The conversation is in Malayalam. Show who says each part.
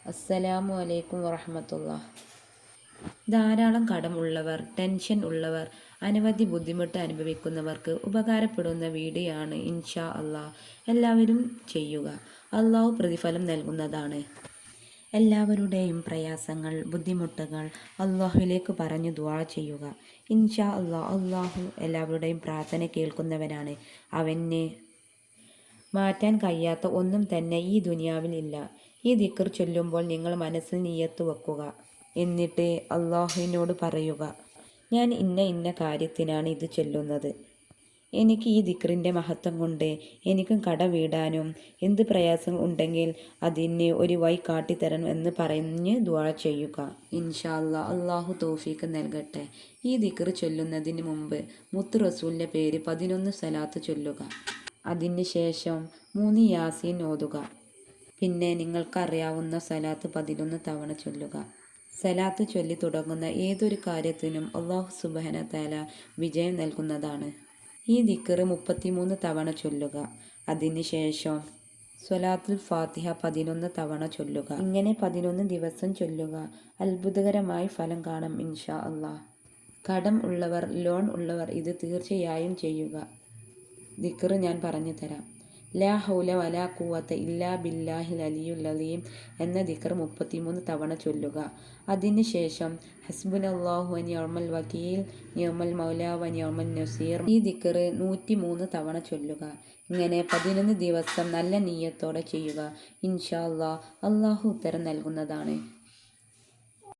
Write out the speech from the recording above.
Speaker 1: അസ്സലാമു അലൈക്കും വറഹ്മത്തുള്ളാഹി. ധാരാളം കടമുള്ളവർ, ടെൻഷൻ ഉള്ളവർ, അനവധി ബുദ്ധിമുട്ട് അനുഭവിക്കുന്നവർക്ക് ഉപകാരപ്പെടുന്ന വീഡിയോ ആണ് ഇൻഷാ അള്ളാഹ്. എല്ലാവരും ചെയ്യുക. അള്ളാഹു പ്രതിഫലം നൽകുന്നതാണ്. എല്ലാവരുടെയും പ്രയാസങ്ങൾ, ബുദ്ധിമുട്ടുകൾ അള്ളാഹുവിലേക്ക് പറഞ്ഞു ദുആ ചെയ്യുക. ഇൻഷാ അള്ളാഹ്. അള്ളാഹു എല്ലാവരുടെയും പ്രാർത്ഥന കേൾക്കുന്നവനാണ്. അവന് മാറ്റാൻ കഴിയാത്ത ഒന്നും തന്നെ ഈ ദുനിയാവിൽ ഇല്ല. ഈ ദിക്ർ ചൊല്ലുമ്പോൾ നിങ്ങൾ മനസ്സിൽ നിയ്യത്ത് വെക്കുക. എന്നിട്ട് അള്ളാഹുവിനോട് പറയുക, ഞാൻ ഇന്ന കാര്യത്തിനാണ് ഇത് ചൊല്ലുന്നത്. എനിക്ക് ഈ ദിക്റിൻ്റെ മഹത്വം കൊണ്ട് എനിക്കും കട വീടാനും എന്ത് പ്രയാസങ്ങൾ ഉണ്ടെങ്കിൽ അതിന് ഒരു വഴി കാട്ടിത്തരണം എന്ന് പറഞ്ഞ് ദുആ ചെയ്യുക. ഇൻഷാ അള്ളാഹ്. അള്ളാഹു തൗഫീഖ് നൽകട്ടെ. ഈ ദിക്ർ ചൊല്ലുന്നതിന് മുമ്പ് മുത്ത് റസൂലിൻ്റെ പേര് 11 സ്വലാത്ത് ചൊല്ലുക. അതിന് ശേഷം 3 യാസീൻ ഓതുക. പിന്നെ നിങ്ങൾക്കറിയാവുന്ന സ്വലാത്ത് 11 തവണ ചൊല്ലുക. സ്വലാത്ത് ചൊല്ലി തുടങ്ങുന്ന ഏതൊരു കാര്യത്തിനും അല്ലാഹു സുബ്ഹാനഹു വ തആല വിജയം നൽകുന്നതാണ്. ഈ ദിക്ർ 33 തവണ ചൊല്ലുക. അതിന് ശേഷം സ്വലാത്തുൽ ഫാത്തിഹ 11 തവണ ചൊല്ലുക. ഇങ്ങനെ 11 ദിവസം ചൊല്ലുക. അത്ഭുതകരമായി ഫലം കാണാം ഇൻഷാ അള്ളാഹ്. കടം ഉള്ളവർ, ലോൺ ഉള്ളവർ ഇത് തീർച്ചയായും ചെയ്യുക. ദിക്ർ ഞാൻ പറഞ്ഞു തരാം. ലാ ഹൗല വലാ ഖുവത ഇല്ലാ ബില്ലാഹിൽ അലിയുൽ അലീം എന്ന ദിക്ർ 33 തവണ ചൊല്ലുക. അതിന് ശേഷം ഹസ്ബുനല്ലാഹു വ നിഅമൽ വകീൽ, നിഅമൽ മൗലാ വ നിഅമൻ നസീർ ഈ ദിക്ർ 103 തവണ ചൊല്ലുക. ഇങ്ങനെ 11 ദിവസം നല്ല നിയ്യത്തോടെ ചെയ്യുക. ഇൻഷാ അള്ളാഹ്. അള്ളാഹു ഉത്തരം നൽകുന്നതാണ്.